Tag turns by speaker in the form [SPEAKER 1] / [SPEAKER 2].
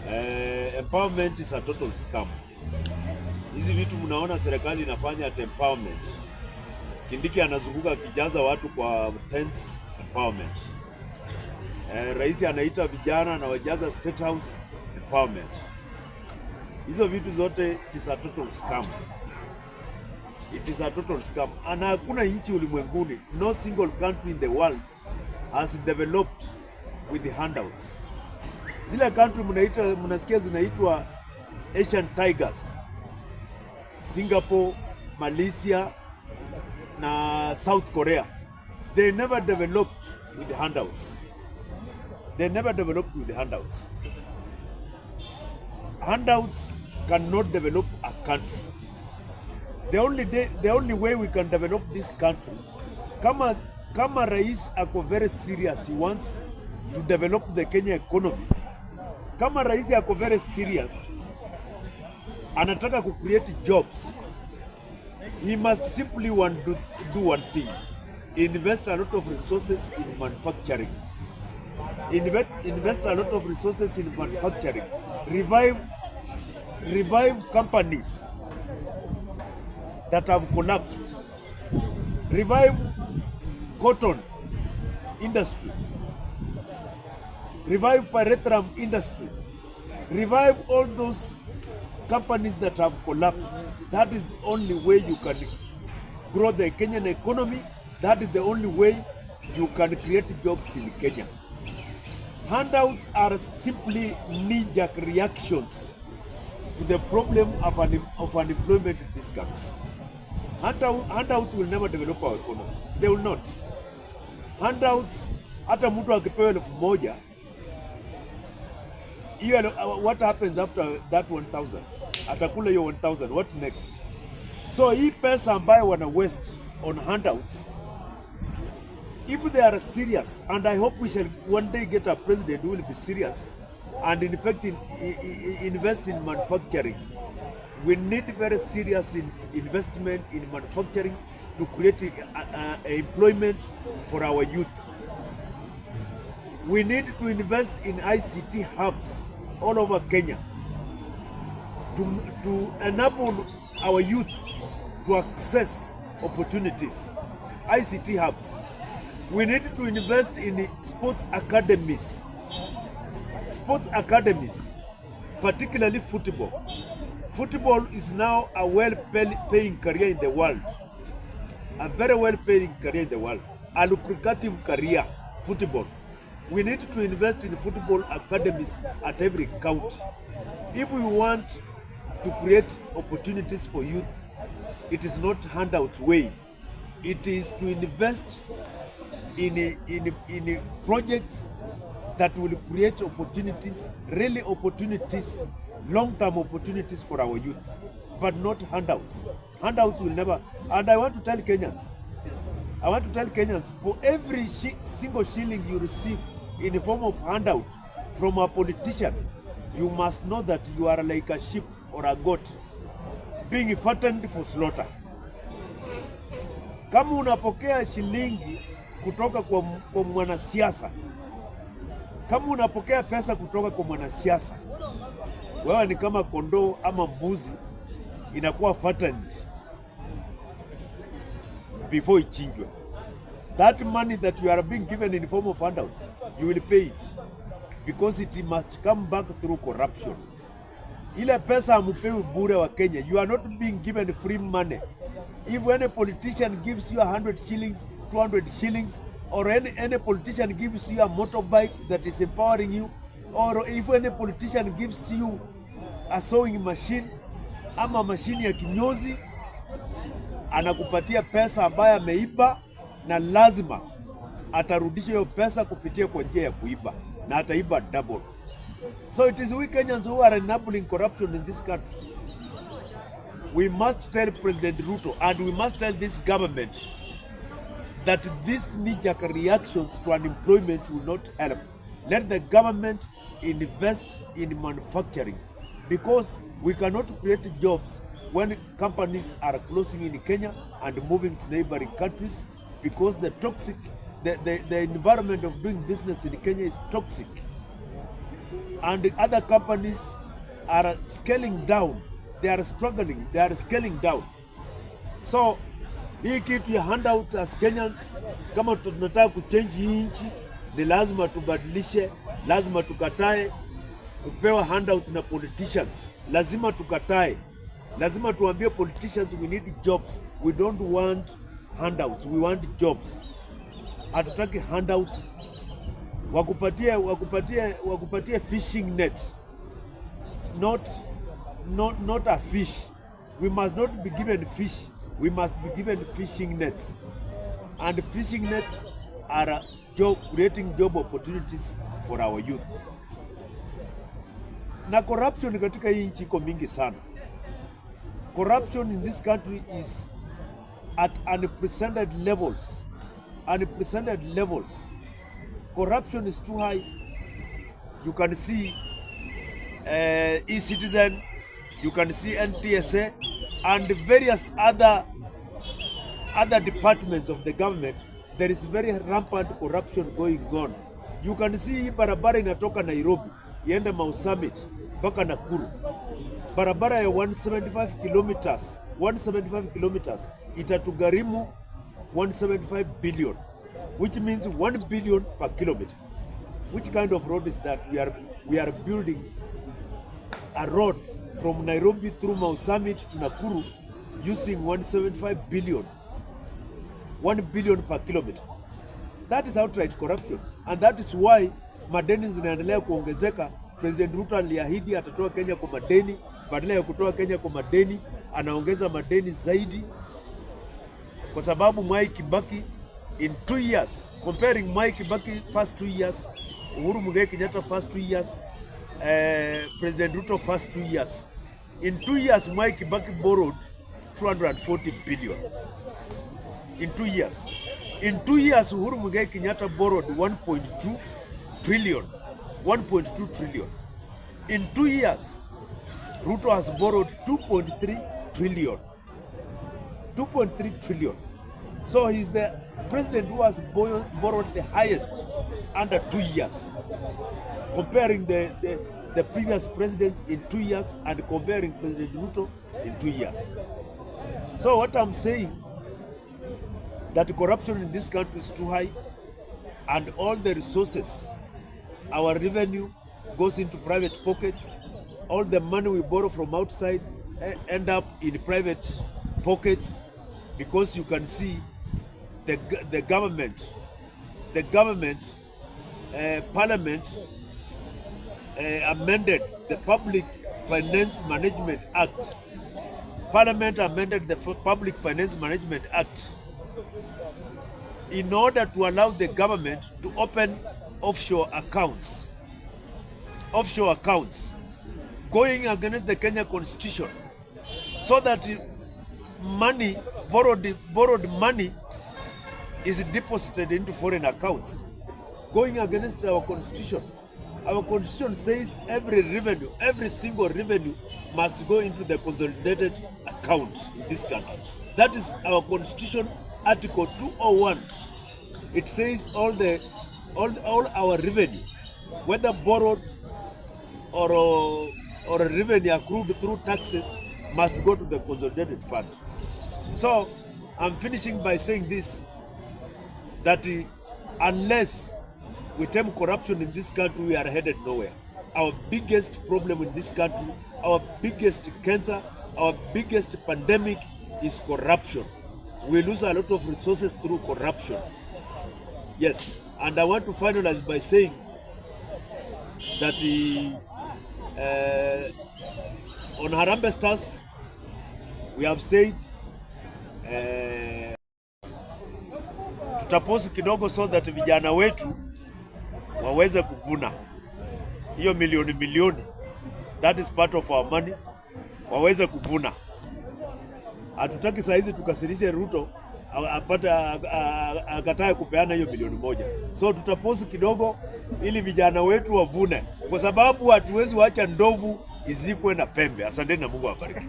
[SPEAKER 1] Empowerment is a total scam. Hizi vitu mnaona serikali inafanya at empowerment. Kindiki anazunguka akijaza watu kwa tents empowerment. Rais anaita vijana na wajaza Statehouse empowerment. Hizo vitu zote it is a total scam. It is a total scam. Na hakuna nchi ulimwenguni, no single country in the world has developed with the handouts. Zile country mnasikia zinaitwa Asian Tigers. Singapore, Malaysia na South Korea. They never developed with the handouts. They never developed with the handouts. Handouts cannot develop a country. The only way we can develop this country, kama rais ako very serious, he wants to develop the Kenya economy. Kama rais ako very serious, anataka to create jobs, he must simply do one thing: invest a lot of resources in manufacturing. Invest a lot of resources in manufacturing. Revive companies that have collapsed. Revive cotton industry. Revive petroleum industry. Revive all those companies that have collapsed. That is the only way you can grow the Kenyan economy. That is the only way you can create jobs in Kenya. Handouts are simply knee-jerk reactions to the problem of unemployment in this country. Handouts will never develop our economy. They will not. Handouts, hata mtu akipewa 1,000, what happens after that 1,000? Atakula hiyo 1,000, what next? So hii pesa ambayo wana waste on handouts, if they are serious, and I hope we shall one day get a president who will be serious and in fact invest in manufacturing. We need very serious investment in manufacturing to create employment for our youth. We need to invest in ICT hubs all over Kenya to enable our youth to access opportunities. ICT hubs. We need to invest in sports academies. Sports academies, particularly football. Football is now a well-paying career in the world. A very well-paying career in the world. A lucrative career, football. We need to invest in football academies at every county. If we want to create opportunities for youth, it is not handout way. It is to invest in projects that will create opportunities, really opportunities, long-term opportunities for our youth, but not handouts. Handouts will never, and I want to tell Kenyans, for every single shilling you receive in the form of handout from a politician, you must know that you are like a sheep or a goat being fattened for slaughter. Kama unapokea shilingi kutoka kwa mwanasiasa, kama unapokea pesa kutoka kwa mwanasiasa, wewe ni kama kondoo ama mbuzi inakuwa fattened before ichinjwe. That money that you are being given in the form of handouts, you will pay it because it must come back through corruption. Ile pesa hamupewi bure wa Kenya. You are not being given free money. If any politician gives you 100 shillings, 200 shillings, or any politician gives you a motorbike that is empowering you, or if any politician gives you a sewing machine ama mashini ya kinyozi, anakupatia pesa ambayo ameiba, na lazima atarudisha hiyo pesa kupitia kwa njia ya kuiba, na ataiba double. So it is we Kenyans who are enabling corruption in this country. We must tell President Ruto, and we must tell this government, that these knee-jerk reactions to unemployment will not help. Let the government invest in manufacturing, because we cannot create jobs when companies are closing in Kenya and moving to neighboring countries, because the environment of doing business in Kenya is toxic. and the other companies are scaling down. They are struggling, they are scaling down. So hii kitu ya handouts as Kenyans, kama tunataka kuchange hii nchi, ni lazima tubadilishe, lazima tukatae kupewa handouts na politicians. Lazima tukatae, lazima tuambie politicians we need jobs. We don't want handouts, we want jobs. Hatutaki handouts. Wakupatie fishing net, not a fish. We must not be given fish. We must be given fishing nets, and fishing nets are creating job opportunities for our youth. Na corruption katika hii nchi iko mingi sana. Corruption in this country is at unprecedented levels. Unprecedented levels. Corruption is too high. You can see e-Citizen, you can see NTSA, and various other departments of the government. There is very rampant corruption going on. You can see barabara inatoka Nairobi iende Mau Summit mpaka Nakuru. Barabara ya 175 kilometers itatugharimu 175 billion, which means 1 billion per kilometer. Which kind of road is that? We are building a road from Nairobi through Mau Summit to Nakuru using 175 billion. 1 billion per kilometer. That is outright corruption, and that is why madeni zinaendelea kuongezeka. President Ruto aliahidi atatoa Kenya kwa madeni, badala ya kutoa Kenya kwa madeni anaongeza madeni zaidi, kwa sababu Mwai Kibaki in 2 years, comparing Mwai Kibaki first 2 years, Uhuru Muigai Kenyatta first 2 years, President Ruto first 2 years. In 2 years, Mwai Kibaki borrowed 240 billion. In 2 years. In 2 years, Uhuru Muigai Kenyatta borrowed 1.2 trillion. 1.2 trillion. In 2 years, Ruto has borrowed 2.3 trillion. 2.3 trillion. So he's the president who has borrowed the highest under 2 years. Comparing the previous presidents in 2 years and comparing President Ruto in 2 years. So what I'm saying, that corruption in this country is too high, and all the resources, our revenue goes into private pockets. All the money we borrow from outside end up in private pockets, because you can see the government, Parliament amended the Public Finance Management Act. Parliament amended the Public Finance Management Act in order to allow the government to open offshore accounts, going against the Kenya Constitution, so that money, borrowed money, is deposited into foreign accounts, going against our Constitution. Our Constitution says every single revenue must go into the consolidated account in this country. That is our Constitution, Article 201. It says all our revenue, whether borrowed or revenue accrued through taxes, must go to the consolidated fund. So I'm finishing by saying this, that unless we tame corruption in this country, we are headed nowhere. Our biggest problem in this country, our biggest cancer, our biggest pandemic is corruption. We lose a lot of resources through corruption. Yes, and I want to finalize by saying that on Harambee Stars, we have said tutaposi kidogo so that vijana wetu waweze kuvuna hiyo milioni, that is part of our money, waweze kuvuna. Hatutaki saa hizi tukasirishe Ruto apate akatae kupeana hiyo milioni 1. So tutaposi kidogo ili vijana wetu wavune, kwa sababu hatuwezi waacha ndovu izikwe na pembe. Asante na Mungu awabariki.